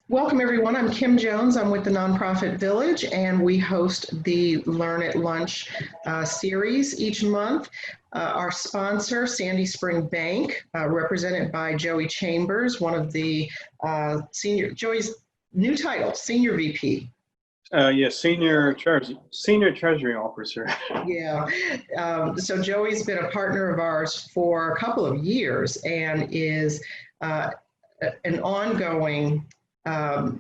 Welcome everyone, I'm Kim Jones. I'm with the Nonprofit Village and we host the Learn at Lunch series each month. Our sponsor, Sandy Spring Bank, represented by Joey Chambers, one of the Joey's new title, Senior VP. Yes, Senior Treasury Officer. Yeah, so Joey's been a partner of ours for a couple of years and is an ongoing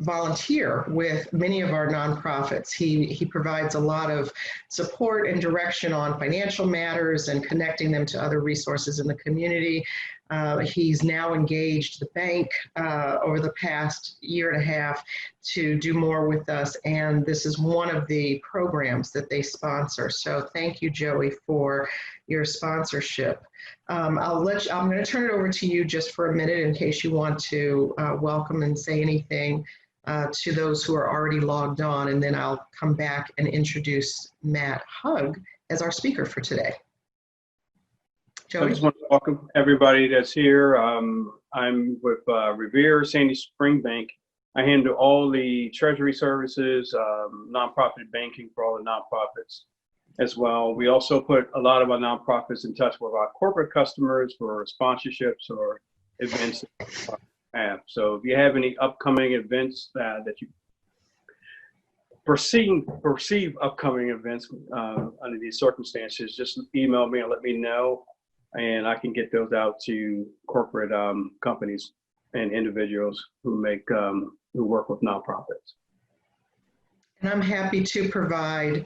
volunteer with many of our nonprofits. He provides a lot of support and direction on financial matters and connecting them to other resources in the community. He's now engaged the bank over the past year and a half to do more with us, and this is one of the programs that they sponsor. So thank you, Joey, for your sponsorship. I'm going to turn it over to you just for a minute in case you want to welcome and say anything to those who are already logged on, and then I'll come back and introduce Matt Hugg as our speaker for today. Joey? I just want to welcome everybody that's here. I'm with Revere Sandy Spring Bank. I handle all the treasury services, nonprofit banking for all the nonprofits as well. We also put a lot of our nonprofits in touch with our corporate customers for sponsorships or events that we have. So if you have any upcoming events that you perceive upcoming events under these circumstances, just email me and let me know, and I can get those out to corporate companies and individuals who work with nonprofits. And I'm happy to provide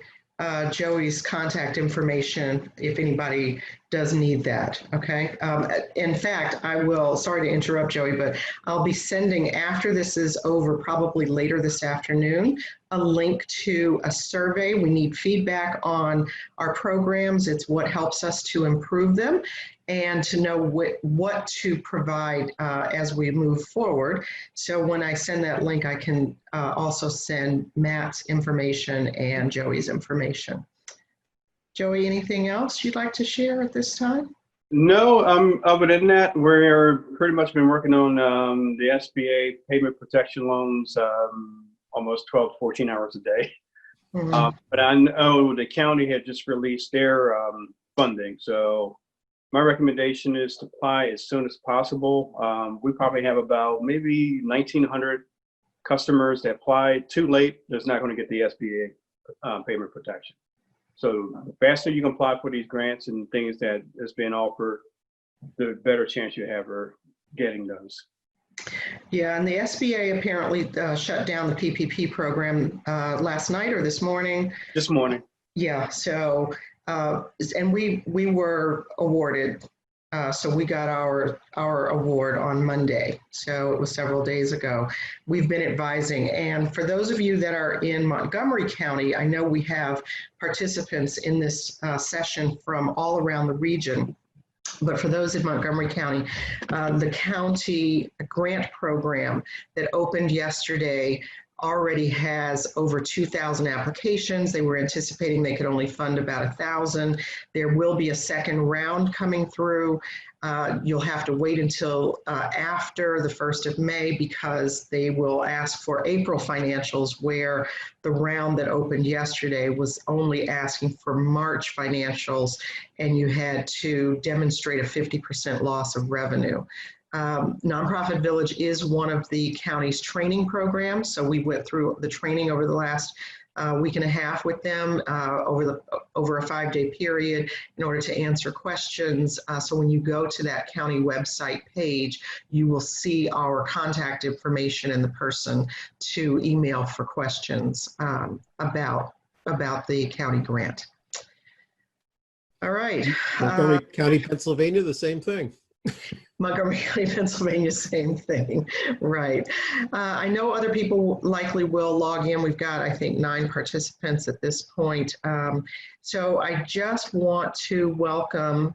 Joey's contact information if anybody does need that, okay? In fact, I will, sorry to interrupt Joey, but I'll be sending, after this is over, probably later this afternoon, a link to a survey. We need feedback on our programs. It's what helps us to improve them and to know what to provide as we move forward. So when I send that link, I can also send Matt's information and Joey's information. Joey, anything else you'd like to share at this time? No, other than that, we're pretty much been working on the SBA payment protection loans almost 12 to 14 hours a day. Mm-hmm. But I know the county had just released their funding. So my recommendation is to apply as soon as possible. We probably have about maybe 1,900 customers that applied. Too late, there's not going to get the SBA payment protection. So the faster you can apply for these grants and things that is being offered, the better chance you have of getting those. Yeah, and the SBA apparently shut down the PPP program last night or this morning. This morning. Yeah, so, and we were awarded, so we got our award on Monday. So it was several days ago. We've been advising, and for those of you that are in Montgomery County, I know we have participants in this session from all around the region. But for those in Montgomery County, the county grant program that opened yesterday already has over 2,000 applications. They were anticipating they could only fund about 1,000. There will be a second round coming through. You'll have to wait until after the 1st of May because they will ask for April financials, where the round that opened yesterday was only asking for March financials, and you had to demonstrate a 50% loss of revenue. Nonprofit Village is one of the county's training programs, so we went through the training over the last week and a half with them over a 5-day period in order to answer questions. So when you go to that county website page, you will see our contact information and the person to email for questions about the county grant. All right. Montgomery County, Pennsylvania, the same thing. Montgomery County, Pennsylvania, same thing, right. I know other people likely will log in. We've got, I think, 9 participants at this point. So I just want to welcome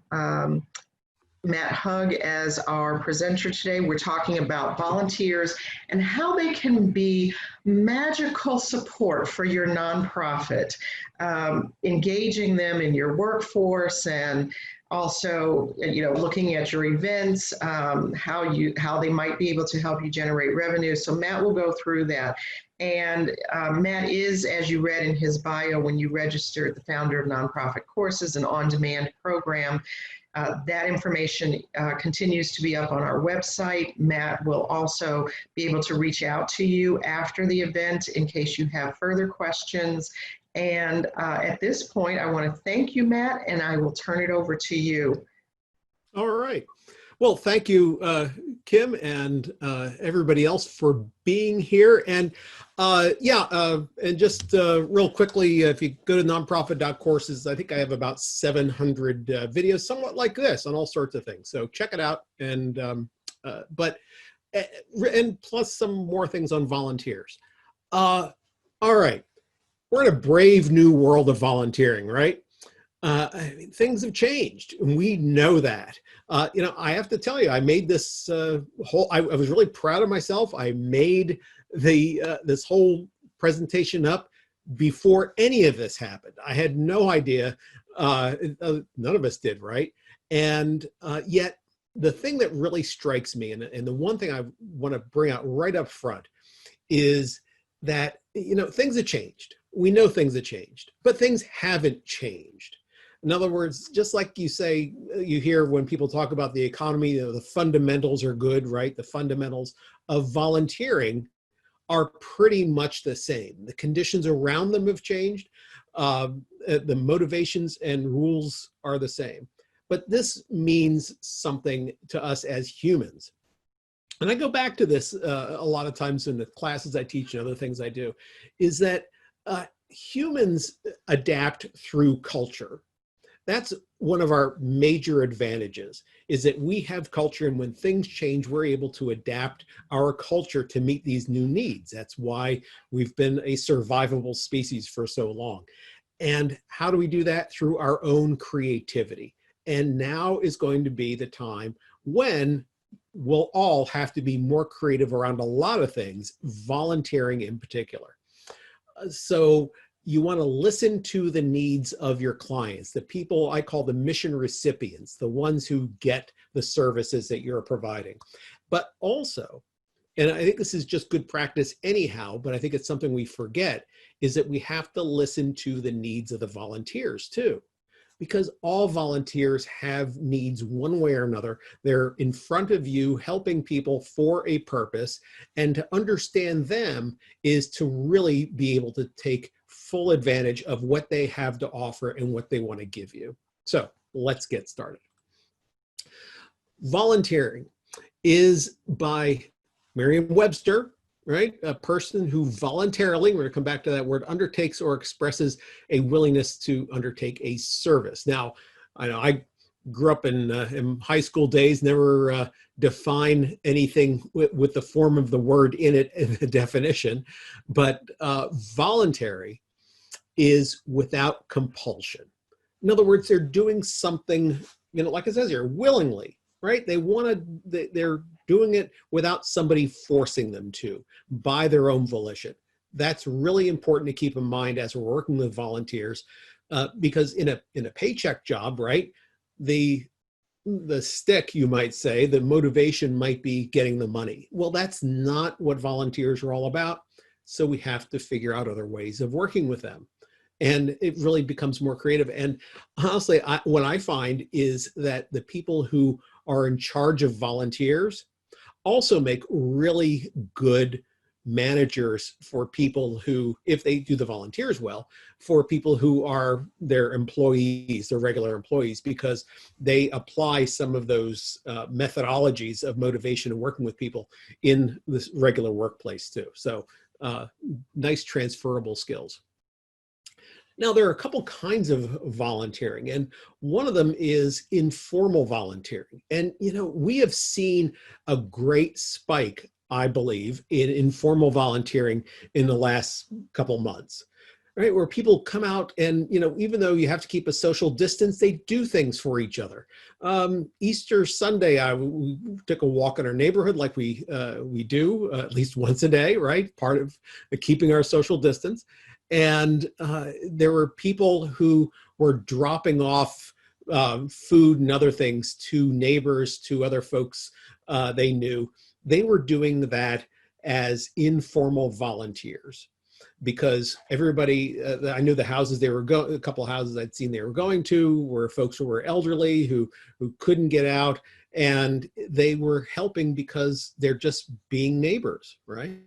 Matt Hug as our presenter today. We're talking about volunteers and how they can be magical support for your nonprofit, engaging them in your workforce and also, looking at your events, how they might be able to help you generate revenue. So Matt will go through that. And Matt is, as you read in his bio, when you registered, the founder of Nonprofit.Courses, an on-demand program. That information continues to be up on our website. Matt will also be able to reach out to you after the event in case you have further questions. And at this point, I want to thank you, Matt, and I will turn it over to you. All right. Well, thank you, Kim, and everybody else for being here. And and just real quickly, if you go to Nonprofit.Courses, I think I have about 700 videos, somewhat like this, on all sorts of things. So check it out, and plus some more things on volunteers. All right, we're in a brave new world of volunteering, right? I mean, things have changed, and we know that. I have to tell you, I made this I was really proud of myself. I made this whole presentation up before any of this happened. I had no idea. None of us did, right? And yet, the thing that really strikes me, and the one thing I want to bring out right up front, is that things have changed. We know things have changed, but things haven't changed. In other words, just like you say, you hear when people talk about the economy, the fundamentals are good, right? The fundamentals of volunteering are pretty much the same. The conditions around them have changed. The motivations and rules are the same. But this means something to us as humans. And I go back to this a lot of times in the classes I teach and other things I do, is that humans adapt through culture. That's one of our major advantages, is that we have culture, and when things change, we're able to adapt our culture to meet these new needs. That's why we've been a survivable species for so long. And how do we do that? Through our own creativity. And now is going to be the time when we'll all have to be more creative around a lot of things, volunteering in particular. So you want to listen to the needs of your clients, the people I call the mission recipients, the ones who get the services that you're providing. But also, and I think this is just good practice anyhow, but I think it's something we forget, is that we have to listen to the needs of the volunteers too. Because all volunteers have needs one way or another. They're in front of you helping people for a purpose, and to understand them is to really be able to take full advantage of what they have to offer and what they want to give you. So let's get started. Volunteering is, by Merriam-Webster, right? A person who voluntarily, we're going to come back to that word, undertakes or expresses a willingness to undertake a service. Now, I know I grew up in high school days, never define anything with the form of the word in it in the definition, but voluntary is without compulsion. In other words, they're doing something, like it says here, willingly, right? They're doing it without somebody forcing them to, by their own volition. That's really important to keep in mind as we're working with volunteers, because in a paycheck job, right, the stick, you might say, the motivation might be getting the money. Well, that's not what volunteers are all about. So we have to figure out other ways of working with them. And it really becomes more creative. And honestly, what I find is that the people who are in charge of volunteers also make really good managers for people who, if they do the volunteers well, for people who are their employees, their regular employees, because they apply some of those methodologies of motivation and working with people in this regular workplace too. So nice transferable skills. Now, there are a couple kinds of volunteering, and one of them is informal volunteering. And, we have seen a great spike, I believe, in informal volunteering in the last couple months. right? Where people come out and, even though you have to keep a social distance, they do things for each other. Easter Sunday, we took a walk in our neighborhood like we do at least once a day, right? Part of keeping our social distance. And there were people who were dropping off food and other things to neighbors, to other folks they knew. They were doing that as informal volunteers, because everybody, I knew the houses they were going, a couple of houses I'd seen they were going to were folks who were elderly, who couldn't get out, and they were helping because they're just being neighbors, right?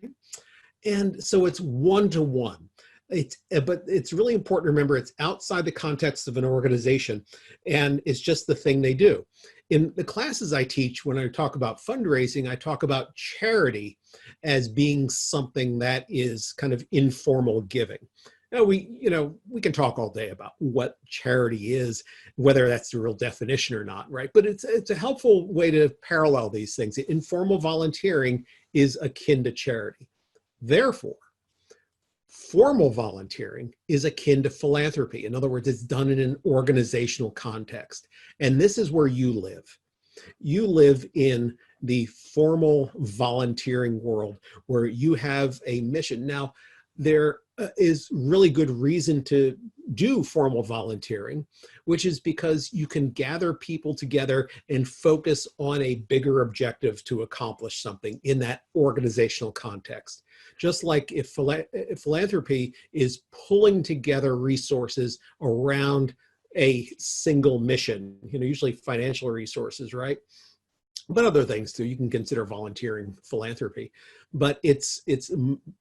And so it's one-to-one. But it's really important to remember it's outside the context of an organization, and it's just the thing they do. In the classes I teach, when I talk about fundraising, I talk about charity as being something that is kind of informal giving. Now, we can talk all day about what charity is, whether that's the real definition or not, right? But it's a helpful way to parallel these things. Informal volunteering is akin to charity. Therefore, formal volunteering is akin to philanthropy. In other words, it's done in an organizational context. And this is where you live. You live in the formal volunteering world where you have a mission. Now, there is really good reason to do formal volunteering, which is because you can gather people together and focus on a bigger objective to accomplish something in that organizational context. Just like if philanthropy is pulling together resources around a single mission, usually financial resources, right? But other things too. You can consider volunteering philanthropy, but it's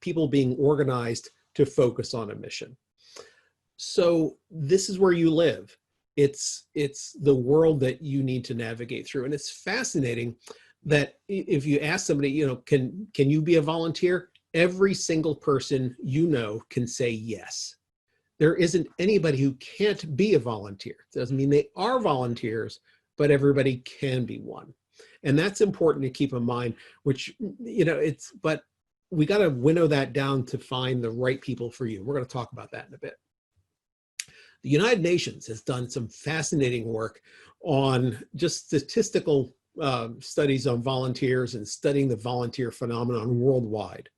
people being organized to focus on a mission. So this is where you live. It's the world that you need to navigate through. And it's fascinating that if you ask somebody, can you be a volunteer? Every single person can say yes. There isn't anybody who can't be a volunteer. It doesn't mean they are volunteers, but everybody can be one. And that's important to keep in mind, which, but we got to winnow that down to find the right people for you. We're going to talk about that in a bit. The United Nations has done some fascinating work on just statistical studies on volunteers and studying the volunteer phenomenon worldwide.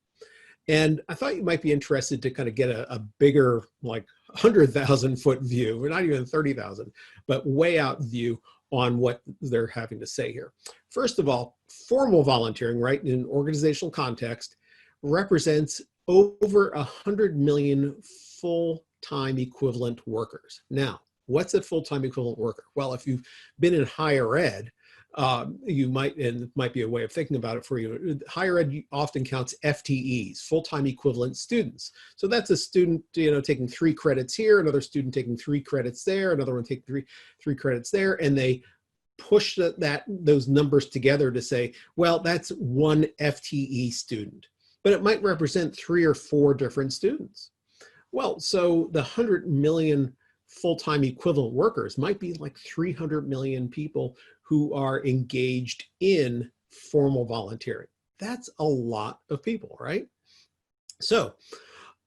And I thought you might be interested to kind of get a bigger, like 100,000 foot view, or not even 30,000, but way out view on what they're having to say here. First of all, formal volunteering, right, in an organizational context, represents over 100 million full-time equivalent workers. Now, what's a full-time equivalent worker? Well, if you've been in higher ed, you might, and it might be a way of thinking about it for you. Higher ed often counts FTEs, full-time equivalent students. So that's a student, taking 3 credits here, another student taking 3 credits there, another one taking three credits there, and they push those numbers together to say, well, that's 1 FTE student, but it might represent 3 or 4 different students. Well, so the 100 million full-time equivalent workers might be like 300 million people who are engaged in formal volunteering. That's a lot of people, right? So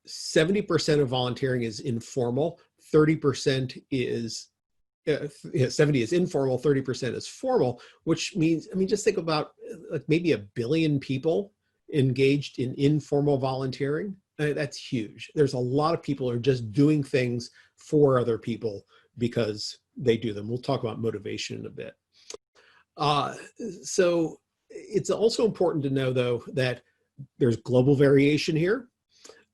70% of volunteering is informal, 30% is 70 is informal, 30% is formal, which means, just think about like maybe 1 billion people engaged in informal volunteering. That's huge. There's a lot of people who are just doing things for other people because they do them. We'll talk about motivation in a bit. So it's also important to know, though, that there's global variation here.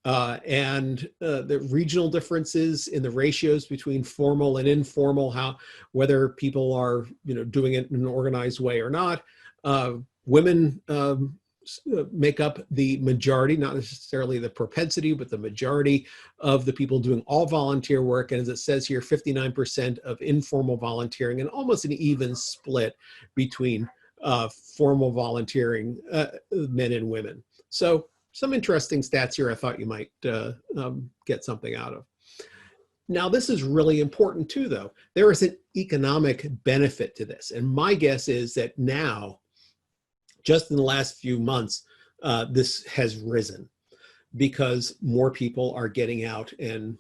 And the regional differences in the ratios between formal and informal, whether people are doing it in an organized way or not. Women make up the majority, not necessarily the propensity, but the majority of the people doing all volunteer work. And as it says here, 59% of informal volunteering, and almost an even split between formal volunteering, men and women. So some interesting stats here I thought you might get something out of. Now, this is really important too, though. There is an economic benefit to this. And my guess is that now, just in the last few months, this has risen. because more people are getting out and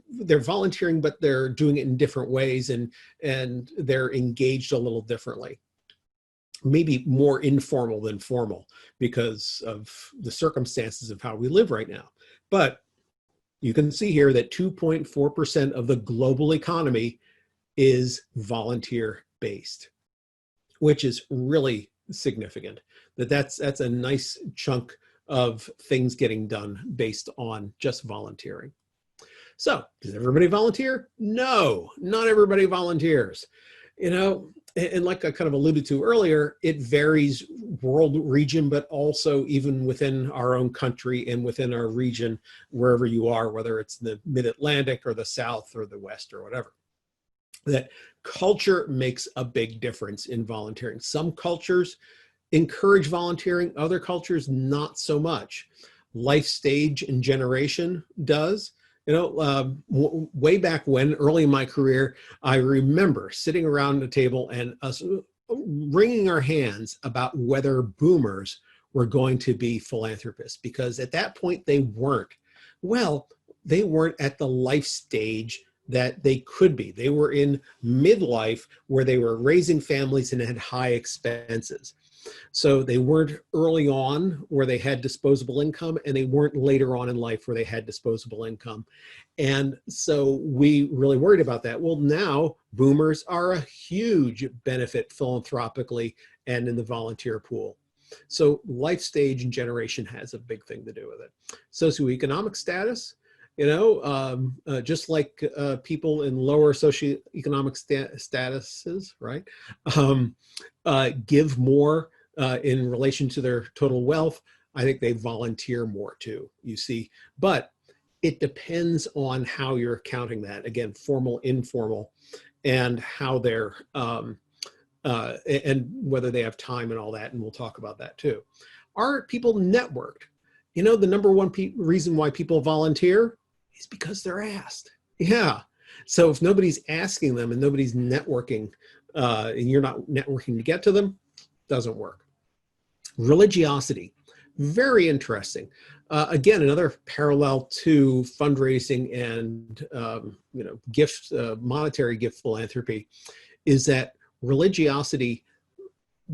they're volunteering, but they're doing it in different ways, and they're engaged a little differently. Maybe more informal than formal because of the circumstances of how we live right now. But you can see here that 2.4% of the global economy is volunteer-based, which is really significant. That's a nice chunk of things getting done based on just volunteering. So, does everybody volunteer? No, not everybody volunteers. You know, and like I kind of alluded to earlier, it varies world region, but also even within our own country and within our region, wherever you are, whether it's the mid-Atlantic or the South or the West or whatever. That culture makes a big difference in volunteering. Some cultures encourage volunteering, other cultures not so much. Life stage and generation does. You know, way back when, early in my career, I remember sitting around the table and us wringing our hands about whether boomers were going to be philanthropists, because at that point they weren't. Well, they weren't at the life stage that they could be. They were in midlife where they were raising families and had high expenses. So they weren't early on where they had disposable income, and they weren't later on in life where they had disposable income. And so we really worried about that. Well, now boomers are a huge benefit philanthropically and in the volunteer pool. So life stage and generation has a big thing to do with it. Socioeconomic status, you know, just like people in lower socioeconomic statuses, right, give more in relation to their total wealth. I think they volunteer more too, you see. But it depends on how you're counting that. Again, formal, informal, and how they're, and whether they have time and all that, and we'll talk about that too. Are people networked? You know, the number one reason why people volunteer is because they're asked. Yeah. So if nobody's asking them and nobody's networking, and you're not networking to get to them, doesn't work. Religiosity, very interesting. Again, another parallel to fundraising and you know, gift, monetary gift philanthropy, is that religiosity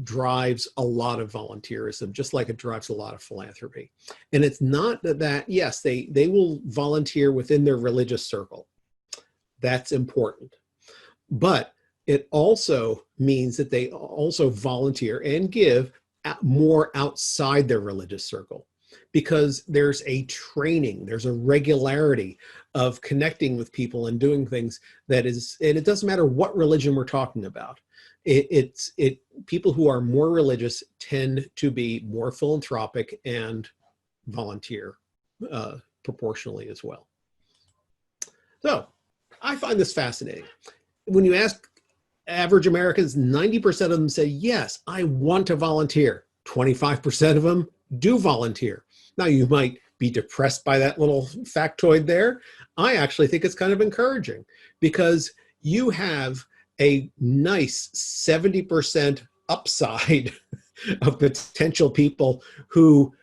drives a lot of volunteerism, just like it drives a lot of philanthropy. And it's not that yes, they will volunteer within their religious circle. That's important. But it also means that they also volunteer and give more outside their religious circle, because there's a training, there's a regularity of connecting with people and doing things that is, and it doesn't matter what religion we're talking about. People who are more religious tend to be more philanthropic and volunteer proportionally as well. So I find this fascinating. When you ask average Americans, 90% of them say, yes, I want to volunteer. 25% of them do volunteer. Now, you might be depressed by that little factoid there. I actually think it's kind of encouraging, because you have a nice 70% upside of potential people who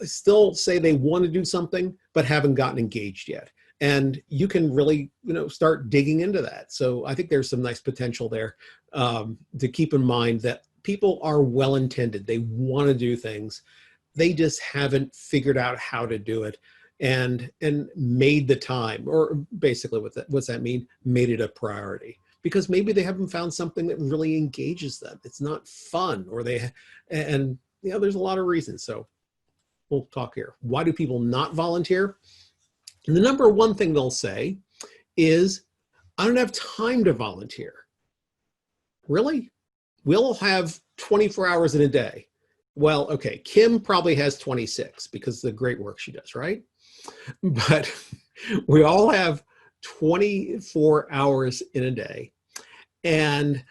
still say they want to do something, but haven't gotten engaged yet. And you can really, you know, start digging into that. So I think there's some nice potential there to keep in mind that people are well-intended. They want to do things. They just haven't figured out how to do it and made the time, or basically what's that mean? Made it a priority. Because maybe they haven't found something that really engages them. It's not fun, or and you know, there's a lot of reasons. So we'll talk here. Why do people not volunteer? And the number one thing they'll say is, I don't have time to volunteer. Really? We'll have 24 hours in a day. Well, okay, Kim probably has 26 because of the great work she does, right? But we all have 24 hours in a day. And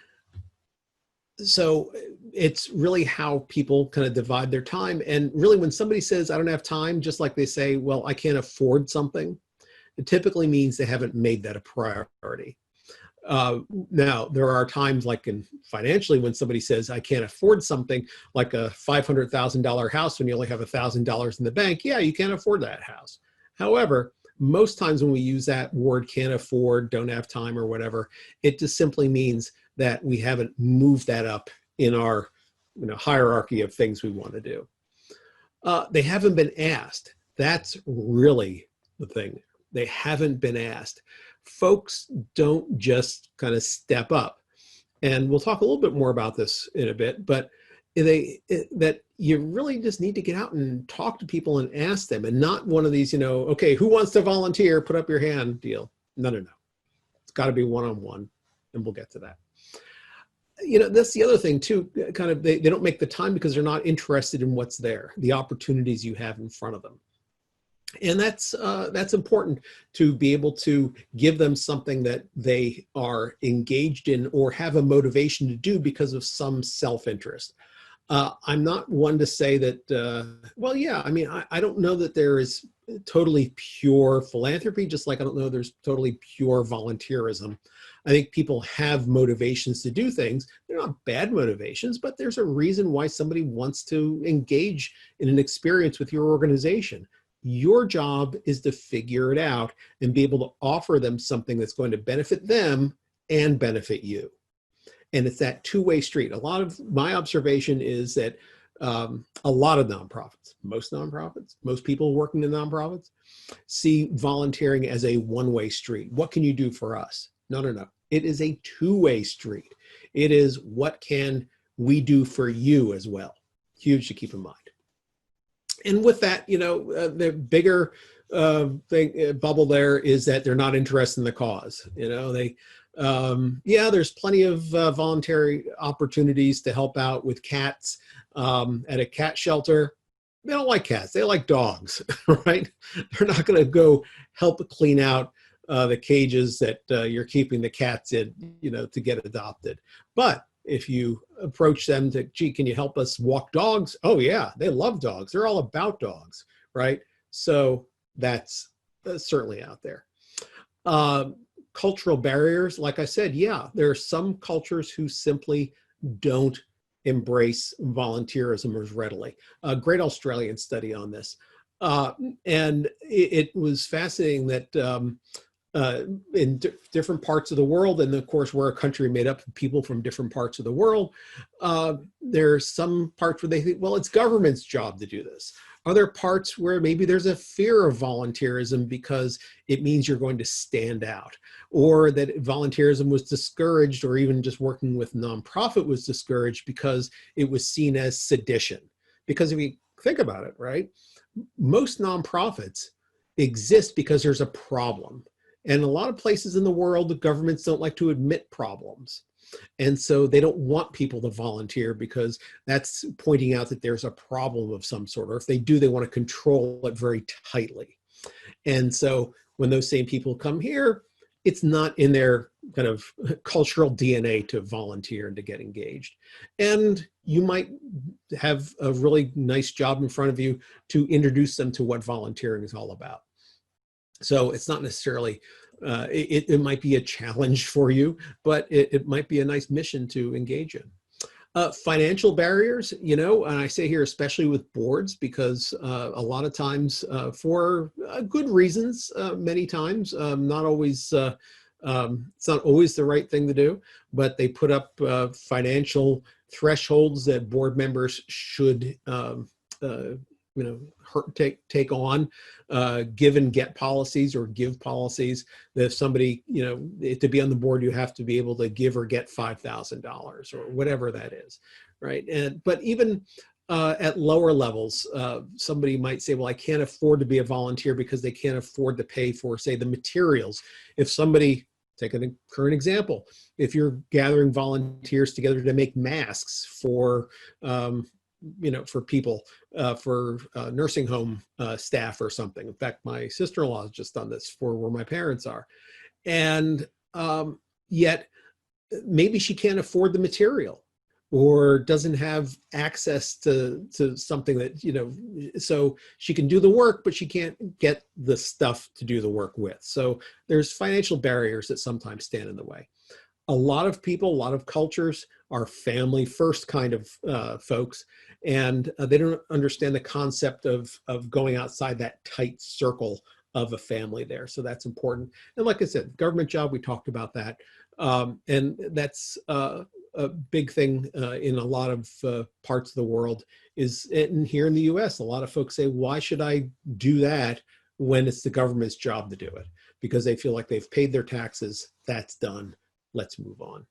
so it's really how people kind of divide their time. And really, when somebody says, I don't have time, just like they say, well, I can't afford something, it typically means they haven't made that a priority. Now, there are times like in financially when somebody says, I can't afford something like a $500,000 house when you only have $1,000 in the bank. Yeah, you can't afford that house. However, most times when we use that word can't afford, don't have time or whatever, it just simply means that we haven't moved that up in our hierarchy of things we want to do. They haven't been asked. That's really the thing. They haven't been asked. Folks don't just kind of step up. And we'll talk a little bit more about this in a bit, but that you really just need to get out and talk to people and ask them, and not one of these, okay, who wants to volunteer? Put up your hand deal. No. It's got to be one-on-one, and we'll get to that. That's the other thing too, kind of, they don't make the time because they're not interested in what's there, the opportunities you have in front of them. And that's important, to be able to give them something that they are engaged in or have a motivation to do because of some self-interest. I'm not one to say that, well, yeah, I mean, I don't know that there is totally pure philanthropy, just like I don't know there's totally pure volunteerism. I think people have motivations to do things. They're not bad motivations, but there's a reason why somebody wants to engage in an experience with your organization. Your job is to figure it out and be able to offer them something that's going to benefit them and benefit you. And it's that two-way street. A lot of my observation is that a lot of nonprofits, most people working in nonprofits, see volunteering as a one-way street. What can you do for us? No. It is a two-way street. It is, what can we do for you as well? Huge to keep in mind. And with that, the bigger bubble there is that they're not interested in the cause. There's plenty of voluntary opportunities to help out with cats at a cat shelter. They don't like cats. They like dogs, right? They're not going to go help clean out the cages that you're keeping the cats in, to get adopted. But if you approach them to, gee, can you help us walk dogs? Oh yeah, they love dogs. They're all about dogs, right? So that's certainly out there. Cultural barriers, like I said, yeah, there are some cultures who simply don't embrace volunteerism as readily. A great Australian study on this. And it was fascinating that in different parts of the world, and of course we're a country made up of people from different parts of the world, there's some parts where they think, well, it's government's job to do this. Other parts where maybe there's a fear of volunteerism because it means you're going to stand out, or that volunteerism was discouraged, or even just working with nonprofit was discouraged because it was seen as sedition. Because if you think about it, right, most nonprofits exist because there's a problem. And a lot of places in the world, the governments don't like to admit problems. And so they don't want people to volunteer because that's pointing out that there's a problem of some sort. Or if they do, they want to control it very tightly. And so when those same people come here, it's not in their kind of cultural DNA to volunteer and to get engaged. And you might have a really nice job in front of you to introduce them to what volunteering is all about. So it's not necessarily, it might be a challenge for you, but it might be a nice mission to engage in. Financial barriers, and I say here, especially with boards, because a lot of times for good reasons, many times, not always, it's not always the right thing to do, but they put up financial thresholds that board members should take on, give and get policies, or give policies that if somebody, to be on the board, you have to be able to give or get $5,000 or whatever that is, right? But even at lower levels, somebody might say, well, I can't afford to be a volunteer because they can't afford to pay for, say, the materials. If somebody, take a current example, if you're gathering volunteers together to make masks for for people, for nursing home staff or something. In fact, my sister-in-law has just done this for where my parents are. And yet maybe she can't afford the material, or doesn't have access to something that, so she can do the work, but she can't get the stuff to do the work with. So there's financial barriers that sometimes stand in the way. A lot of people, a lot of cultures are family first kind of folks, and they don't understand the concept of going outside that tight circle of a family there. So that's important. And like I said, government job, we talked about that. And that's a big thing in a lot of parts of the world is, and here in the US, a lot of folks say, why should I do that when it's the government's job to do it? Because they feel like they've paid their taxes, that's done, let's move on.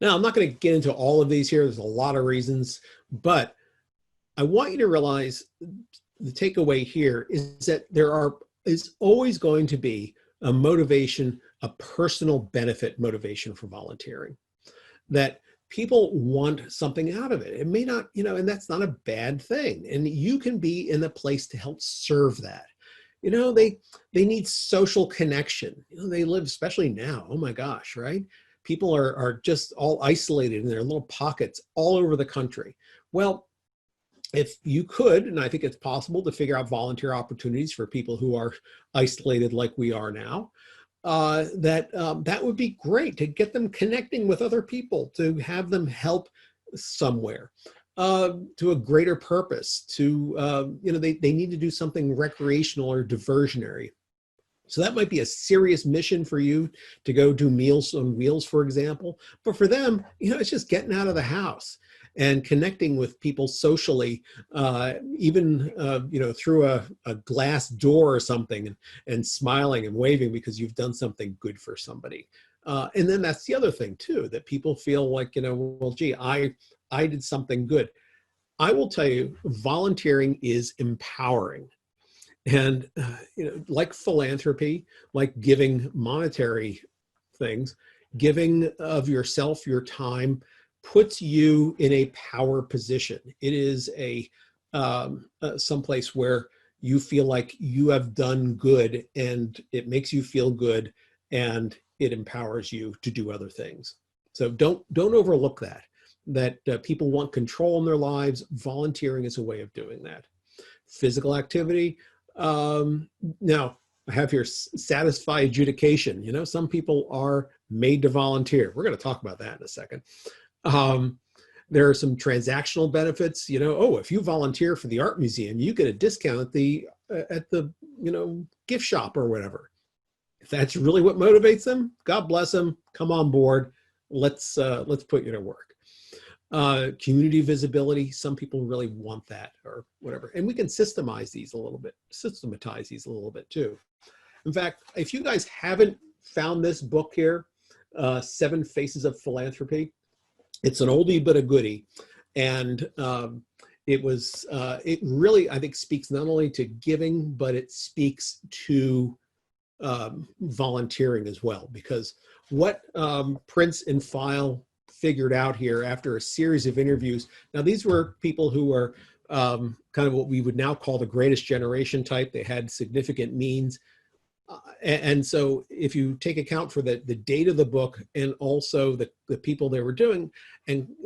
Now, I'm not going to get into all of these here. There's a lot of reasons, but I want you to realize the takeaway here is that is always going to be a motivation, a personal benefit motivation for volunteering, that people want something out of it. It may not, and that's not a bad thing. And you can be in a place to help serve that. They need social connection. They live, especially now, oh my gosh, right? People are just all isolated in their little pockets all over the country. Well, if you could, and I think it's possible to figure out volunteer opportunities for people who are isolated like we are now, that would be great to get them connecting with other people, to have them help somewhere, to a greater purpose, to, they need to do something recreational or diversionary. So that might be a serious mission for you to go do Meals on Wheels, for example. But for them, it's just getting out of the house and connecting with people socially, even through a glass door or something, and smiling and waving because you've done something good for somebody. And then that's the other thing too, that people feel like, well, gee, I did something good. I will tell you, volunteering is empowering. And, like philanthropy, like giving monetary things, giving of yourself, your time, puts you in a power position. It is someplace where you feel like you have done good, and it makes you feel good, and it empowers you to do other things. So don't overlook that people want control in their lives. Volunteering is a way of doing that. Physical activity. Now, I have here satisfy adjudication. Some people are made to volunteer. We're going to talk about that in a second. There are some transactional benefits. If you volunteer for the art museum, you get a discount at the gift shop or whatever. If that's really what motivates them, God bless them. Come on board. Let's put you to work. Community visibility. Some people really want that or whatever. And we can systematize these a little bit too. In fact, if you guys haven't found this book here, 7 Faces of Philanthropy, it's an oldie but a goodie. And it really, I think, speaks not only to giving, but it speaks to volunteering as well. Because what Prince and File figured out here after a series of interviews. Now, these were people who were kind of what we would now call the greatest generation type. They had significant means. And so if you take account for the date of the book and also the people they were doing,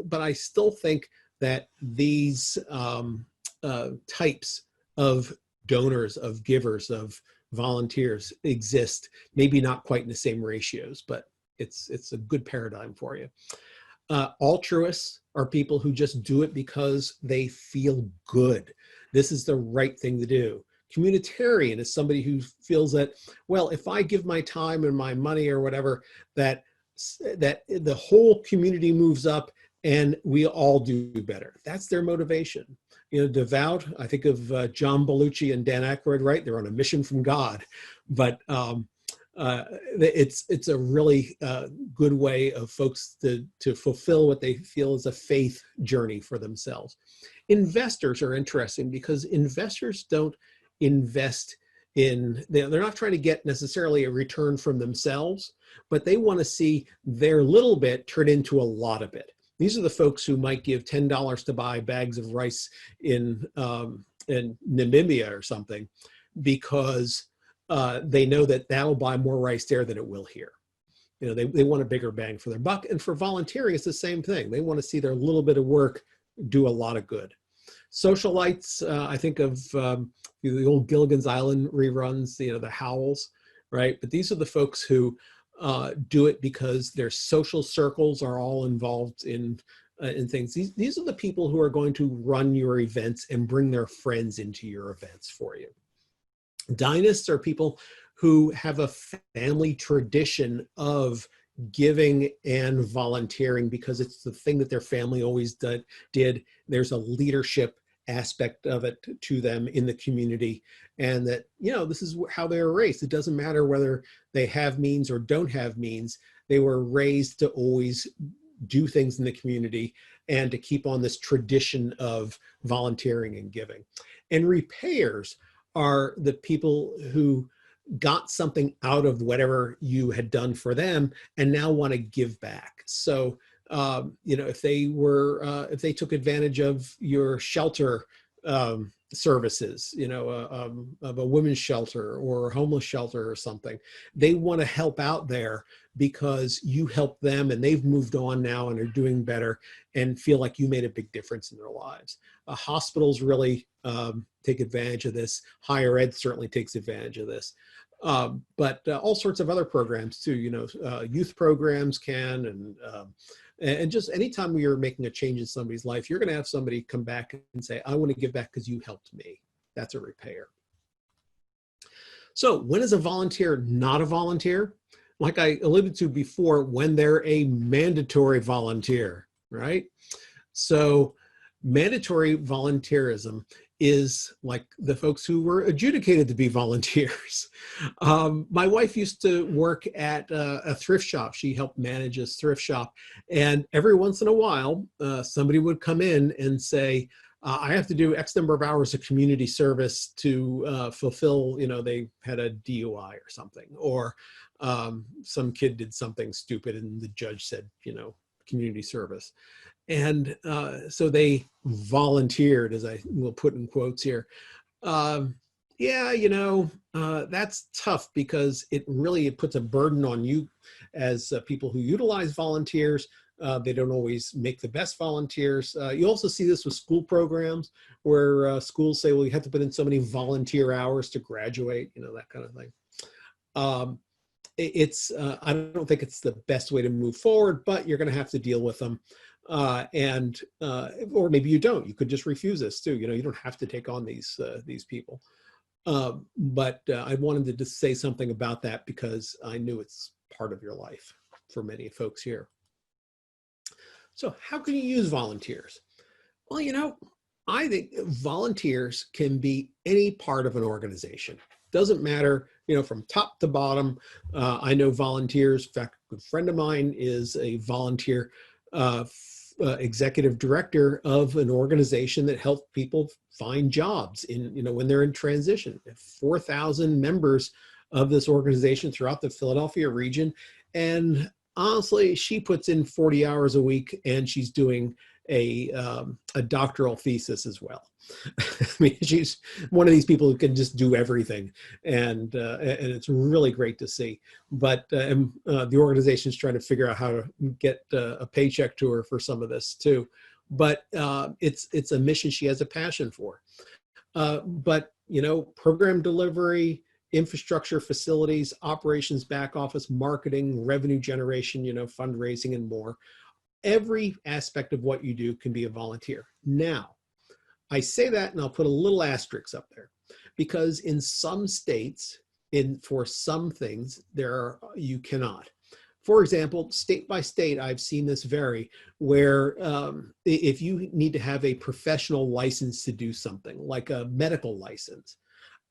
but I still think that these types of donors, of givers, of volunteers exist, maybe not quite in the same ratios, but it's a good paradigm for you. Altruists are people who just do it because they feel good. This is the right thing to do. Communitarian is somebody who feels that, well, if I give my time and my money or whatever, that the whole community moves up and we all do better. That's their motivation. Devout, I think of John Belushi and Dan Aykroyd, right? They're on a mission from God, but it's a really good way of folks to fulfill what they feel is a faith journey for themselves. Investors are interesting because investors don't invest they're not trying to get necessarily a return from themselves, but they want to see their little bit turn into a lot of it. These are the folks who might give $10 to buy bags of rice in Namibia or something, because they know that that'll buy more rice there than it will here. They want a bigger bang for their buck. And for volunteering, it's the same thing. They want to see their little bit of work do a lot of good. Socialites, I think of the old Gilligan's Island reruns, the Howls, right? But these are the folks who do it because their social circles are all involved in things. These are the people who are going to run your events and bring their friends into your events for you. Dynasts are people who have a family tradition of giving and volunteering because it's the thing that their family always did. There's a leadership aspect of it to them in the community, and that, you know, this is how they were raised. It doesn't matter whether they have means or don't have means. They were raised to always do things in the community and to keep on this tradition of volunteering and giving. And repayers are the people who got something out of whatever you had done for them and now want to give back. So, you know, if they took advantage of your shelter services, you know, of a women's shelter or a homeless shelter or something, they want to help out there because you helped them and they've moved on now and are doing better and feel like you made a big difference in their lives. Hospitals really take advantage of this. Higher ed certainly takes advantage of this. But all sorts of other programs too, you know, youth programs can, and just anytime we are making a change in somebody's life, you're going to have somebody come back and say, I want to give back because you helped me. That's a repayer. So when is a volunteer not a volunteer? Like I alluded to before, when they're a mandatory volunteer, right? So mandatory volunteerism is like the folks who were adjudicated to be volunteers. My wife used to work at a thrift shop. She helped manage a thrift shop. And every once in a while, somebody would come in and say, I have to do X number of hours of community service to fulfill, you know, they had a DUI or something, or some kid did something stupid and the judge said, you know, community service. And so they volunteered, as I will put in quotes here. Yeah, you know, that's tough because it puts a burden on you as people who utilize volunteers. They don't always make the best volunteers. You also see this with school programs where schools say, well, you have to put in so many volunteer hours to graduate, you know, that kind of thing. I don't think it's the best way to move forward, but you're going to have to deal with them. Or maybe you don't. You could just refuse this too. You know, you don't have to take on these people. But I wanted to just say something about that because I knew it's part of your life for many folks here. So how can you use volunteers? Well, you know, I think volunteers can be any part of an organization. Doesn't matter, you know, from top to bottom. I know volunteers. In fact, a good friend of mine is a volunteer executive director of an organization that helped people find jobs in, you know, when they're in transition. 4,000 members of this organization throughout the Philadelphia region. And honestly, she puts in 40 hours a week and she's doing a doctoral thesis as well. I mean, she's one of these people who can just do everything, and it's really great to see. But the organization's trying to figure out how to get a paycheck to her for some of this too. But it's a mission she has a passion for. But you know, program delivery, infrastructure, facilities, operations, back office, marketing, revenue generation, you know, fundraising, and more. Every aspect of what you do can be a volunteer. Now, I say that and I'll put a little asterisk up there because in some states, for some things, you cannot. For example, state by state, I've seen this vary where if you need to have a professional license to do something like a medical license,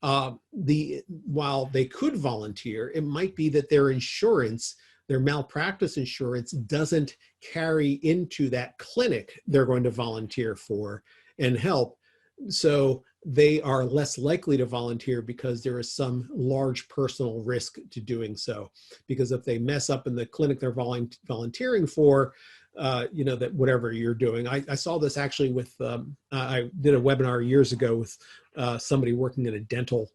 while they could volunteer, it might be that their insurance, their malpractice insurance, doesn't carry into that clinic they're going to volunteer for and help. So they are less likely to volunteer because there is some large personal risk to doing so. Because if they mess up in the clinic they're volunteering for, you know, that whatever you're doing. I saw this actually with, I did a webinar years ago with somebody working in a dental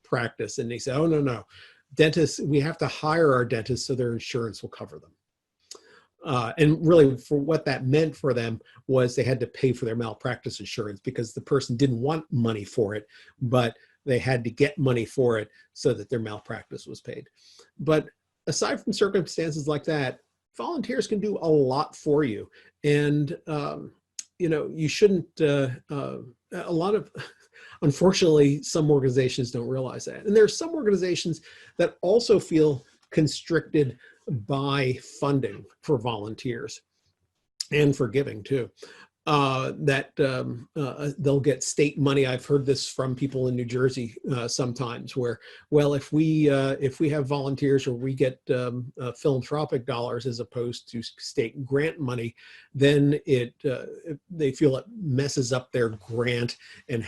practice, and they said, oh, no. Dentists, we have to hire our dentists so their insurance will cover them. And really for what that meant for them was they had to pay for their malpractice insurance because the person didn't want money for it, but they had to get money for it so that their malpractice was paid. But aside from circumstances like that, volunteers can do a lot for you. And, you shouldn't, unfortunately, some organizations don't realize that. And there are some organizations that also feel constricted by funding for volunteers and for giving too. They'll get state money. I've heard this from people in New Jersey sometimes, where, well, if we have volunteers or we get philanthropic dollars as opposed to state grant money, then they feel it messes up their grant and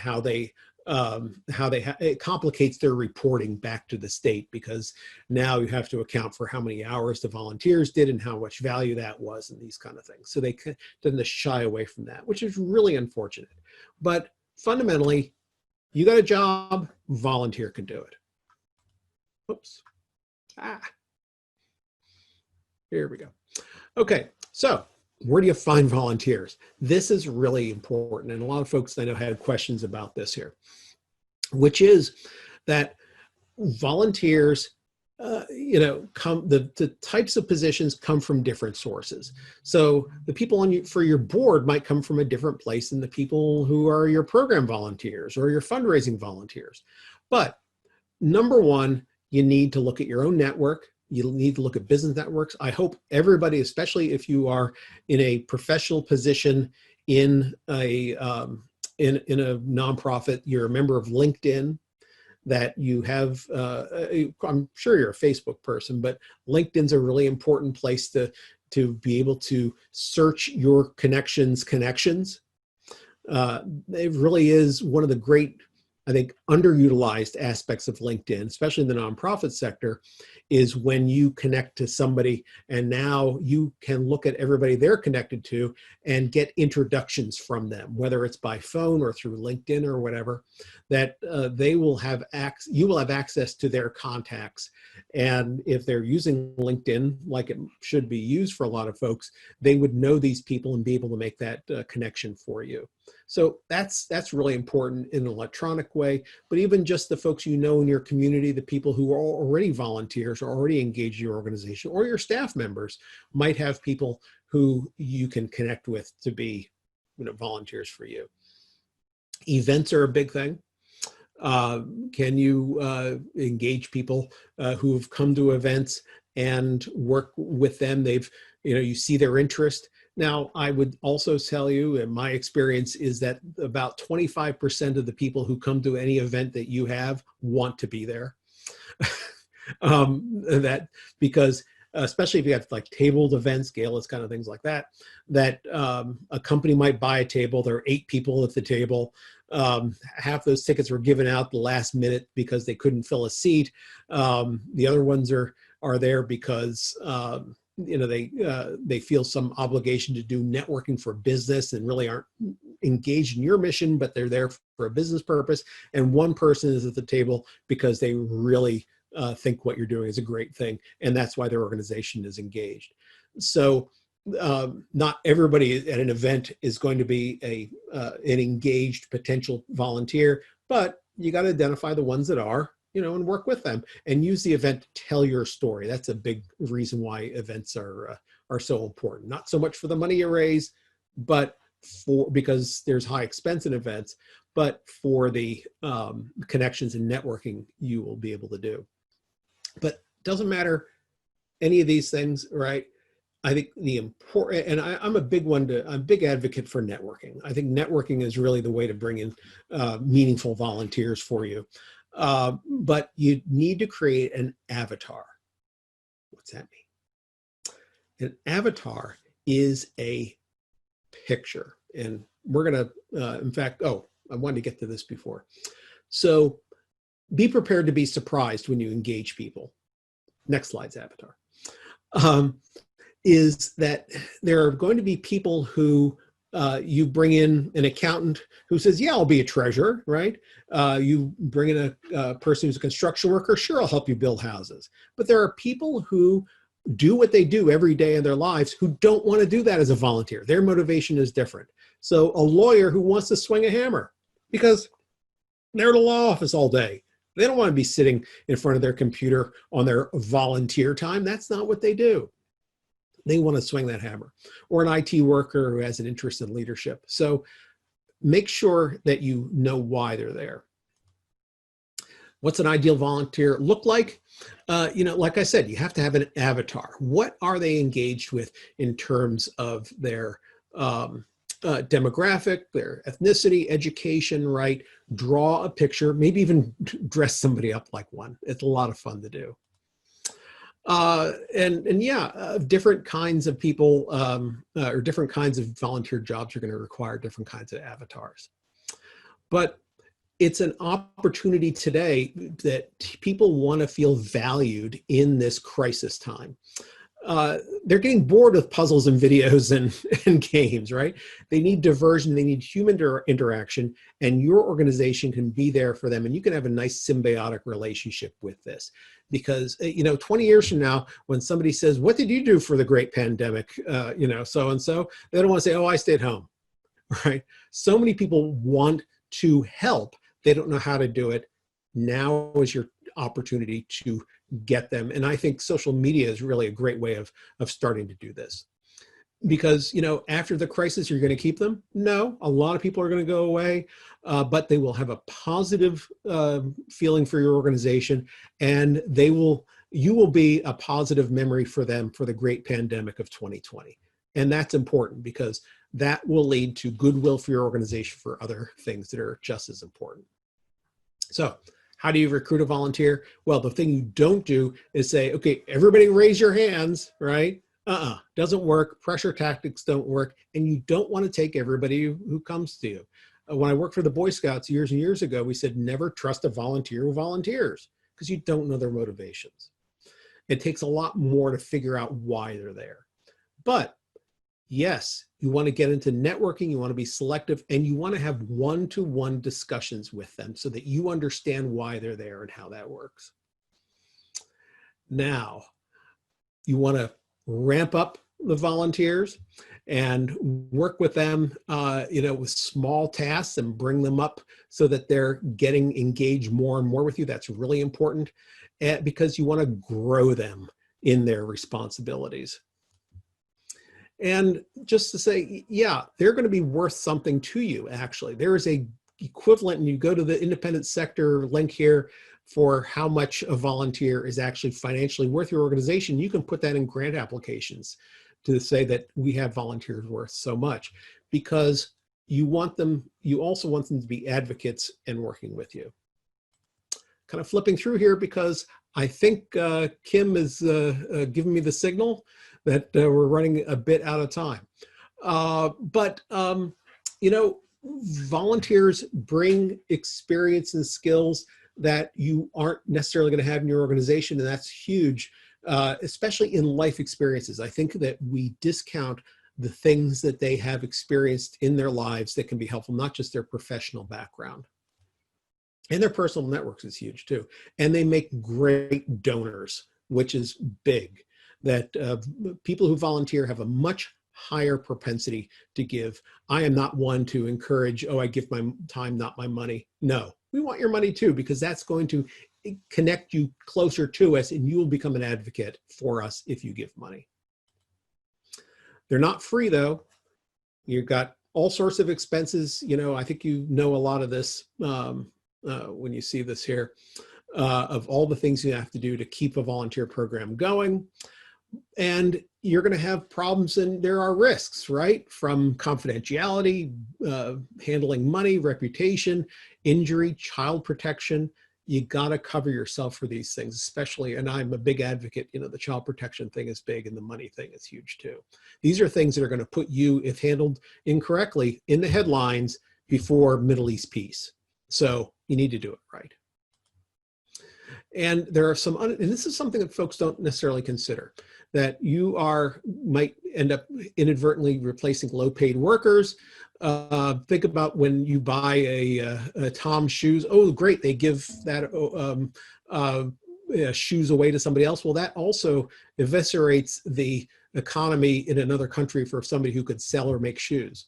it complicates their reporting back to the state, because now you have to account for how many hours the volunteers did and how much value that was and these kind of things. So they tend to shy away from that, which is really unfortunate. But fundamentally, you got a job, volunteer can do it. Oops. Here we go. Okay, so where do you find volunteers? This is really important. And a lot of folks I know had questions about this here, which is that volunteers, the types of positions come from different sources. So the people for your board might come from a different place than the people who are your program volunteers or your fundraising volunteers. But number one, you need to look at your own network. You need to look at business networks. I hope everybody, especially if you are in a professional position in a nonprofit, you're a member of LinkedIn, that you have, I'm sure you're a Facebook person, but LinkedIn's a really important place to be able to search your connections. It really is one of the great, I think, underutilized aspects of LinkedIn, especially in the nonprofit sector, is when you connect to somebody and now you can look at everybody they're connected to and get introductions from them, whether it's by phone or through LinkedIn or whatever, that you will have access to their contacts. And if they're using LinkedIn like it should be used for a lot of folks, they would know these people and be able to make that connection for you. So that's really important in an electronic way, but even just the folks you know in your community, the people who are already volunteers or already engaged in your organization, or your staff members might have people who you can connect with to be volunteers for you. Events are a big thing. Can you engage people who have come to events and work with them? You see their interest. Now, I would also tell you, and my experience is that about 25% of the people who come to any event that you have want to be there. Because especially if you have like tabled events, galas, kind of things like that, a company might buy a table. There are 8 people at the table. Half those tickets were given out the last minute because they couldn't fill a seat. The other ones are there because they feel some obligation to do networking for business and really aren't engaged in your mission, but they're there for a business purpose. And one person is at the table because they really think what you're doing is a great thing, and that's why their organization is engaged. So not everybody at an event is going to be an engaged potential volunteer, but you got to identify the ones that are, and work with them and use the event to tell your story. That's a big reason why events are so important. Not so much for the money you raise, but because there's high expense in events, but for the connections and networking you will be able to do. But doesn't matter any of these things, right? I think the important, and I'm a big advocate for networking. I think networking is really the way to bring in meaningful volunteers for you. But you need to create an avatar. What's that mean? An avatar is a picture. And we're going to, in fact, I wanted to get to this before. So be prepared to be surprised when you engage people. Next slide's avatar. Is that there are going to be people who you bring in an accountant who says, yeah, I'll be a treasurer, right? You bring in a person who's a construction worker, sure, I'll help you build houses. But there are people who do what they do every day in their lives who don't want to do that as a volunteer. Their motivation is different. So a lawyer who wants to swing a hammer because they're at a law office all day, They don't want to be sitting in front of their computer on their volunteer time. That's not what they do. They want to swing that hammer. Or an IT worker who has an interest in leadership. So make sure that you know why they're there. What's an ideal volunteer look like? Like I said, you have to have an avatar. What are they engaged with in terms of their demographic, their ethnicity, education, right? Draw a picture, maybe even dress somebody up like one. It's a lot of fun to do. Different kinds of people or different kinds of volunteer jobs are going to require different kinds of avatars. But it's an opportunity today that people want to feel valued in this crisis time. They're getting bored with puzzles and videos and games, right? They need diversion, they need human interaction, and your organization can be there for them, and you can have a nice symbiotic relationship with this. Because, 20 years from now, when somebody says, what did you do for the great pandemic, so-and-so, they don't want to say, oh, I stayed home, right? So many people want to help. They don't know how to do it. Now is your opportunity to get them. And I think social media is really a great way of starting to do this. Because, after the crisis, you're going to keep them? No, a lot of people are going to go away, but they will have a positive feeling for your organization, and you will be a positive memory for them for the great pandemic of 2020. And that's important because that will lead to goodwill for your organization for other things that are just as important. So how do you recruit a volunteer? Well, the thing you don't do is say, okay, everybody raise your hands, right? Doesn't work. Pressure tactics don't work. And you don't want to take everybody who comes to you. When I worked for the Boy Scouts years and years ago, we said, never trust a volunteer who volunteers because you don't know their motivations. It takes a lot more to figure out why they're there. But yes, you want to get into networking, you want to be selective, and you want to have one-to-one discussions with them so that you understand why they're there and how that works. Now, you want to ramp up the volunteers and work with them, with small tasks and bring them up so that they're getting engaged more and more with you. That's really important because you want to grow them in their responsibilities. And just to say, yeah, they're going to be worth something to you, actually. There is a equivalent, and you go to the independent sector link here for how much a volunteer is actually financially worth your organization. You can put that in grant applications to say that we have volunteers worth so much, because you also want them to be advocates and working with you. Kind of flipping through here because I think Kim is giving me the signal that we're running a bit out of time. Volunteers bring experience and skills that you aren't necessarily going to have in your organization, and that's huge, especially in life experiences. I think that we discount the things that they have experienced in their lives that can be helpful, not just their professional background. And their personal networks is huge too. And they make great donors, which is big. That people who volunteer have a much higher propensity to give. I am not one to encourage, I give my time, not my money. No, we want your money too, because that's going to connect you closer to us, and you will become an advocate for us if you give money. They're not free though. You've got all sorts of expenses. I think a lot of this when you see this here, of all the things you have to do to keep a volunteer program going. And you're going to have problems, and there are risks, right? From confidentiality, handling money, reputation, injury, child protection. You got to cover yourself for these things, especially, and I'm a big advocate, the child protection thing is big and the money thing is huge too. These are things that are going to put you, if handled incorrectly, in the headlines before Middle East peace. So you need to do it right. And there are and this is something that folks don't necessarily consider, that you might end up inadvertently replacing low-paid workers. Think about when you buy a Tom's shoes. Oh, great, they give that shoes away to somebody else. Well, that also eviscerates the economy in another country for somebody who could sell or make shoes.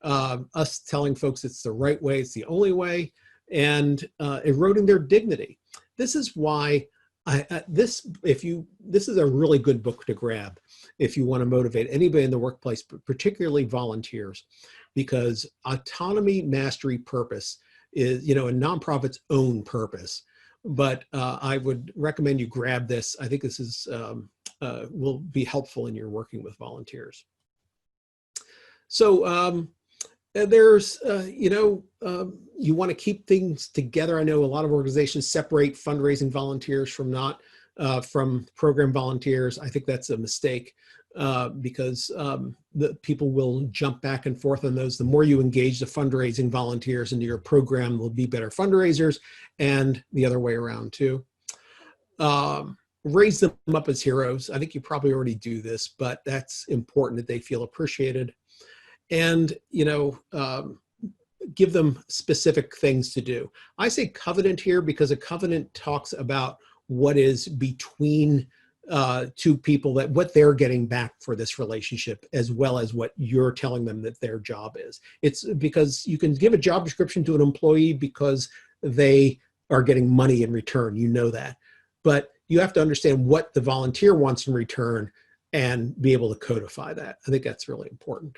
Us telling folks it's the right way, it's the only way, and eroding their dignity. This is why this is a really good book to grab if you want to motivate anybody in the workplace, but particularly volunteers, because autonomy, mastery, purpose is, a nonprofit's own purpose. But I would recommend you grab this. I think this is will be helpful in your working with volunteers. So there's, you want to keep things together. I know a lot of organizations separate fundraising volunteers from from program volunteers. I think that's a mistake because the people will jump back and forth on those. The more you engage the fundraising volunteers into your program, they'll be better fundraisers, and the other way around too. Raise them up as heroes. I think you probably already do this, but that's important that they feel appreciated. And, give them specific things to do. I say covenant here because a covenant talks about what is between two people, that what they're getting back for this relationship, as well as what you're telling them that their job is. It's because you can give a job description to an employee because they are getting money in return. You know that. But you have to understand what the volunteer wants in return and be able to codify that. I think that's really important.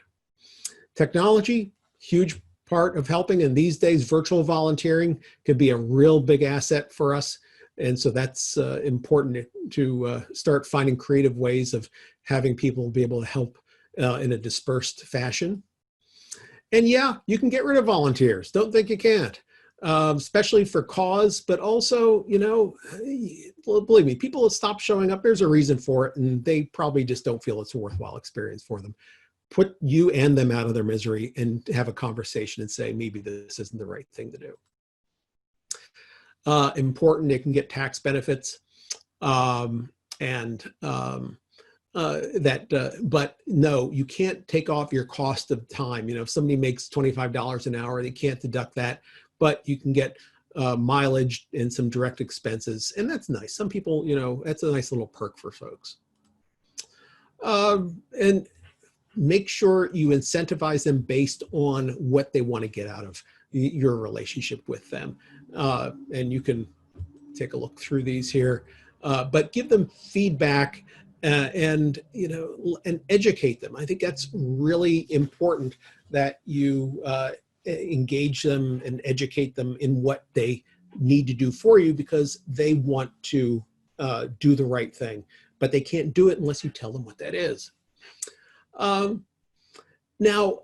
Technology, huge part of helping. And these days, virtual volunteering can be a real big asset for us. And so that's important to start finding creative ways of having people be able to help in a dispersed fashion. And yeah, you can get rid of volunteers. Don't think you can't, especially for cause, but also, believe me, people will stop showing up. There's a reason for it, and they probably just don't feel it's a worthwhile experience for them. Put you and them out of their misery and have a conversation and say, maybe this isn't the right thing to do. Important, they can get tax benefits but no, you can't take off your cost of time. If somebody makes $25 an hour, they can't deduct that, but you can get mileage and some direct expenses. And that's nice. Some people, that's a nice little perk for folks. And make sure you incentivize them based on what they want to get out of your relationship with them. And you can take a look through these here, but give them feedback and educate them. I think that's really important, that you engage them and educate them in what they need to do for you, because they want to do the right thing, but they can't do it unless you tell them what that is. Now,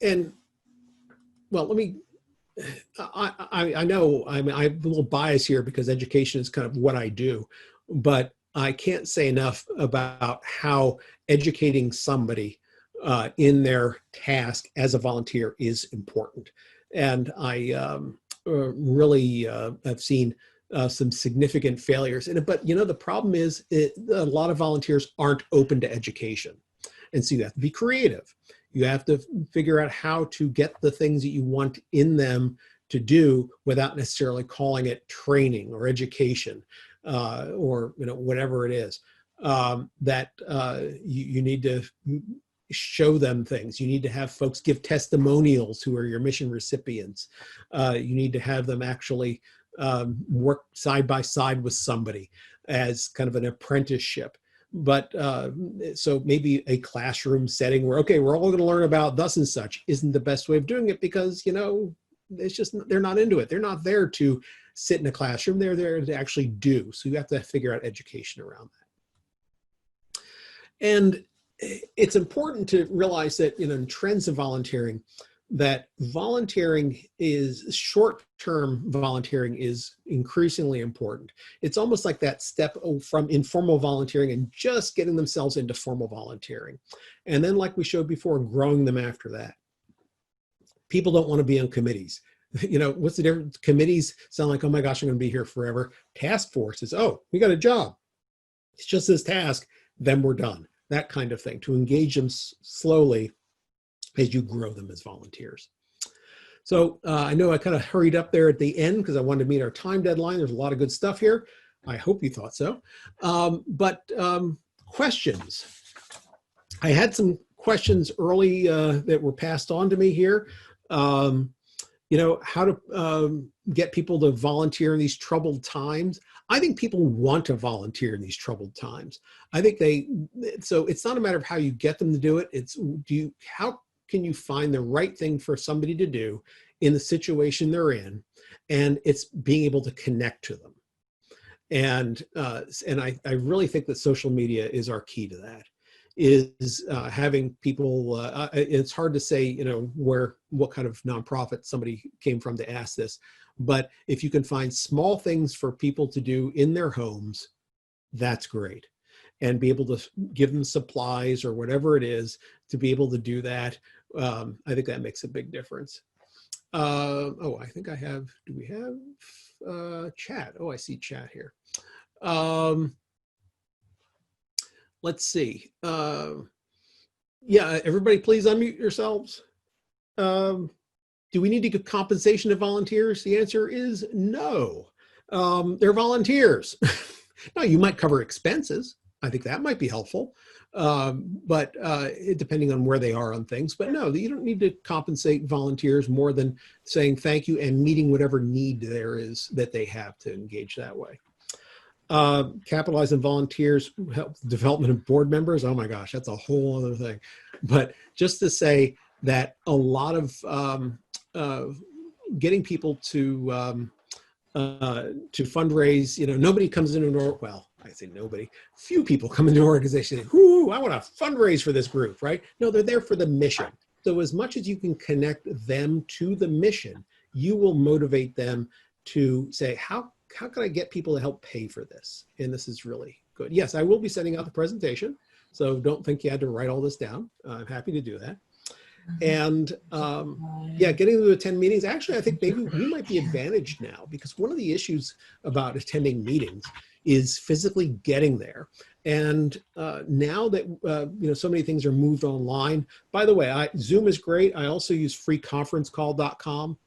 and well, let me, I know I'm a little biased here because education is kind of what I do, but I can't say enough about how educating somebody in their task as a volunteer is important. And I really have seen some significant failures in it. But the problem is a lot of volunteers aren't open to education. And so you have to be creative. You have to figure out how to get the things that you want in them to do without necessarily calling it training or education or whatever it is. You need to show them things. You need to have folks give testimonials who are your mission recipients. You need to have them actually work side by side with somebody as kind of an apprenticeship. But so maybe a classroom setting where, okay, we're all going to learn about thus and such isn't the best way of doing it, because, it's just, they're not into it. They're not there to sit in a classroom. They're there to actually do. So you have to figure out education around that. And it's important to realize that, in trends of volunteering, that short-term volunteering is increasingly important. It's almost like that step from informal volunteering and just getting themselves into formal volunteering. And then, like we showed before, growing them after that. People don't want to be on committees. What's the difference? Committees sound like, oh my gosh, I'm going to be here forever. Task forces, oh, we got a job. It's just this task, then we're done. That kind of thing, to engage them slowly as you grow them as volunteers. So I know I kind of hurried up there at the end because I wanted to meet our time deadline. There's a lot of good stuff here. I hope you thought so. Questions. I had some questions early that were passed on to me here. how to get people to volunteer in these troubled times. I think people want to volunteer in these troubled times. I think so it's not a matter of how you get them to do it. It's how can you find the right thing for somebody to do in the situation they're in, and it's being able to connect to them. And I really think that social media is our key to that. Is having people, it's hard to say, what kind of nonprofit somebody came from to ask this, but if you can find small things for people to do in their homes, that's great. And be able to give them supplies or whatever it is to be able to do that. I think that makes a big difference. I think I have, do we have chat? Oh, I see chat here. Let's see. Yeah, everybody please unmute yourselves. Do we need to give compensation to volunteers? The answer is no. They're volunteers. Now, you might cover expenses. I think that might be helpful, but depending on where they are on things. But no, you don't need to compensate volunteers more than saying thank you and meeting whatever need there is that they have to engage that way. Capitalize on volunteers, help development of board members. Oh my gosh, that's a whole other thing. But just to say that a lot of getting people to fundraise, nobody comes into an well, I say nobody, few people come into an organization and say, "Whoo, I want to fundraise for this group," right? No, they're there for the mission. So as much as you can connect them to the mission, you will motivate them to say, how can I get people to help pay for this? And this is really good. Yes, I will be sending out the presentation. So don't think you had to write all this down. I'm happy to do that. And yeah, getting them to attend meetings. Actually, I think maybe we might be advantaged now, because one of the issues about attending meetings is physically getting there. And now that so many things are moved online. By the way, Zoom is great. I also use freeconferencecall.com,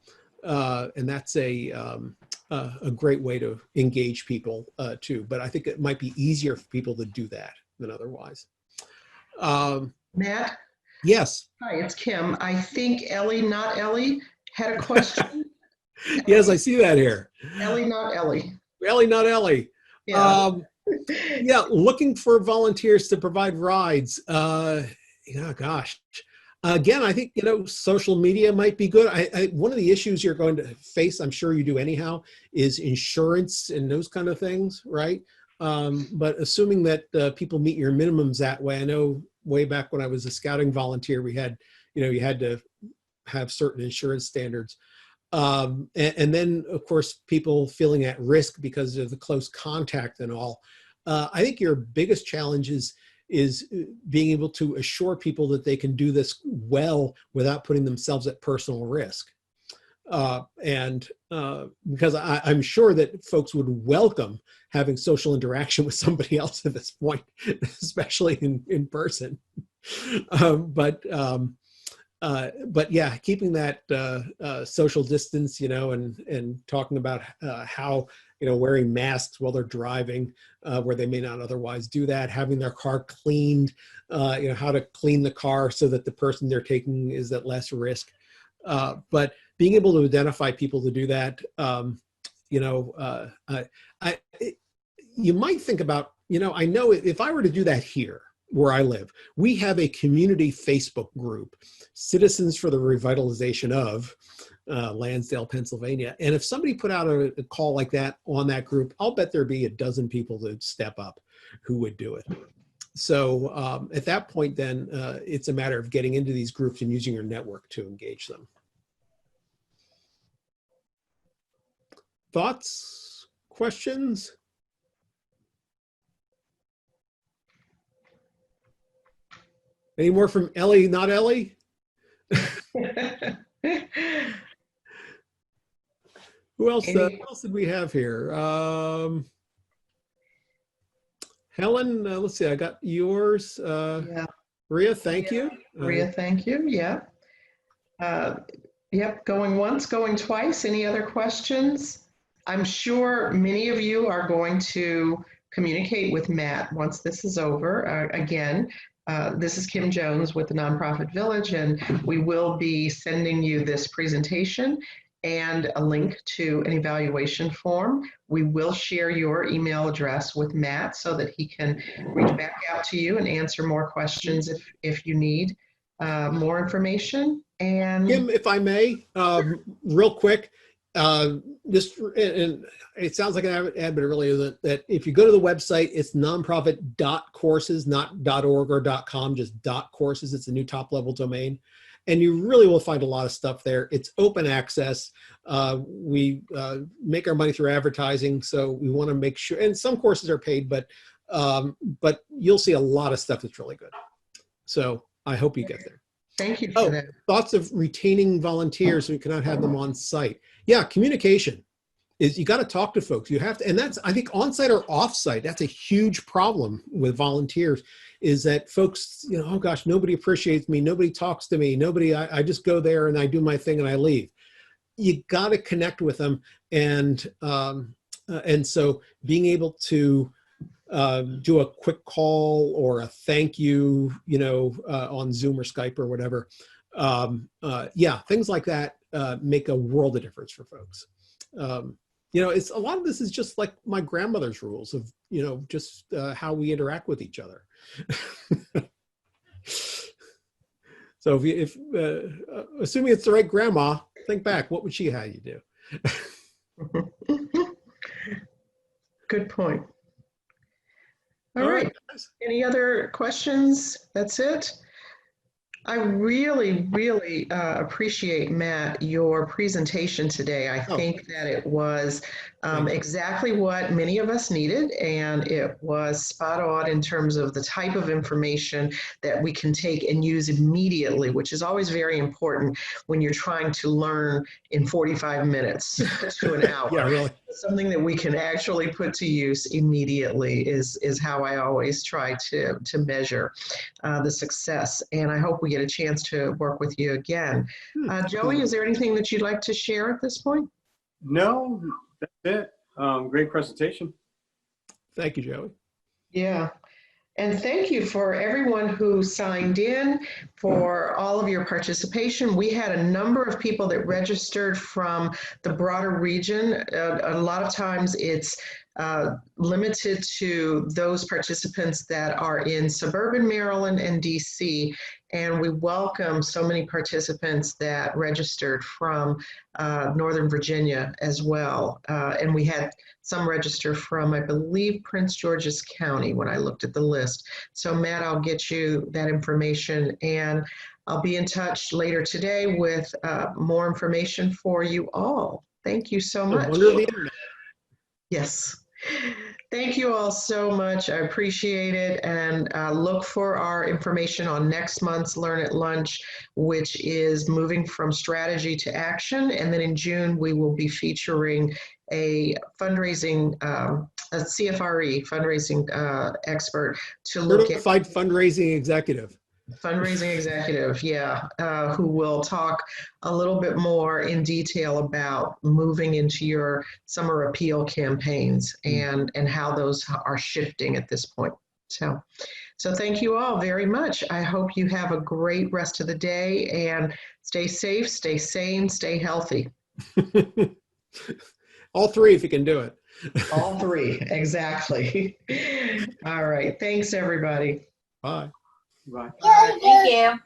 and that's a great way to engage people too. But I think it might be easier for people to do that than otherwise. Matt? Yes. Hi, it's Kim. I think Ellie, not Ellie, had a question. Yes, I see that here. Ellie, not Ellie. Ellie, not Ellie. Yeah. Yeah, looking for volunteers to provide rides. Gosh. Again, I think, social media might be good. One of the issues you're going to face, I'm sure you do anyhow, is insurance and those kind of things, right? But assuming that people meet your minimums that way, I know way back when I was a scouting volunteer, we had, you had to have certain insurance standards. And then, of course, people feeling at risk because of the close contact and all. I think your biggest challenge is being able to assure people that they can do this well without putting themselves at personal risk. Because I'm sure that folks would welcome having social interaction with somebody else at this point, especially in person. But yeah, keeping that social distance, and talking about how, wearing masks while they're driving, where they may not otherwise do that, having their car cleaned, how to clean the car so that the person they're taking is at less risk. But being able to identify people to do that, you might think about, I know if I were to do that here where I live, we have a community Facebook group, Citizens for the Revitalization of Lansdale, Pennsylvania. And if somebody put out a call like that on that group, I'll bet there'd be a dozen people that step up who would do it. So at that point, then it's a matter of getting into these groups and using your network to engage them. Thoughts, questions? Any more from Ellie, not Ellie? Who else did we have here? Helen, let's see, I got yours. Yeah. Maria, thank you. Maria, thank you. Yeah. Yep, going once, going twice. Any other questions? I'm sure many of you are going to communicate with Matt once this is over. Again, this is Kim Jones with the Nonprofit Village, and we will be sending you this presentation. and a link to an evaluation form. We will share your email address with Matt so that he can reach back out to you and answer more questions if you need more information. And Kim, if I may, real quick, just and it sounds like an ad, but it really isn't. That if you go to the website, it's nonprofit.courses, not .org or .com, just .courses. It's a new top-level domain, and you really will find a lot of stuff there. It's open access. We make our money through advertising, so we want to make sure. And some courses are paid, but you'll see a lot of stuff that's really good. So I hope you get there. thank you for that. Thoughts of retaining volunteers so we cannot have them on site. Yeah, communication is, you got to talk to folks. You have to, and that's, I think, on-site or off-site, that's a huge problem with volunteers, is that folks, you know, oh gosh, nobody appreciates me, nobody talks to me, I just go there and I do my thing and I leave. You got to connect with them, and so being able to do a quick call or a thank you, you know, on Zoom or Skype or whatever. Yeah, things like that make a world of difference for folks. You know, it's, a lot of this is just like my grandmother's rules of, you know, just how we interact with each other. So if assuming it's the right grandma, think back, what would she have you do? Good point. All right. Any other questions? That's it. I really, really appreciate, Matt, your presentation today. I think that it was exactly what many of us needed, and it was spot on in terms of the type of information that we can take and use immediately, which is always very important when you're trying to learn in 45 minutes to an hour. Yeah, really. Something that we can actually put to use immediately is how I always try to measure the success. And I hope we get a chance to work with you again. Joey, is there anything that you'd like to share at this point? No, that's it. Great presentation. Thank you, Joey. Yeah. And thank you for everyone who signed in, for all of your participation. We had a number of people that registered from the broader region. A lot of times it's limited to those participants that are in suburban Maryland and DC. And we welcome so many participants that registered from Northern Virginia as well. And we had some register from, I believe, Prince George's County when I looked at the list. So Matt, I'll get you that information, and I'll be in touch later today with more information for you all. Thank you so much. Wonder of the internet. Yes. Thank you all so much. I appreciate it, and look for our information on next month's Learn at Lunch, which is moving from strategy to action. And then in June, we will be featuring a fundraising, a CFRE fundraising expert to look at. Certified fundraising executive. Fundraising executive, yeah, who will talk a little bit more in detail about moving into your summer appeal campaigns and how those are shifting at this point. So thank you all very much. I hope you have a great rest of the day, and stay safe, stay sane, stay healthy. All three, if you can do it. All three, exactly. All right, thanks everybody. Bye. Bye. Thank you.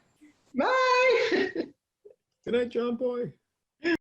Bye. Good night, John Boy.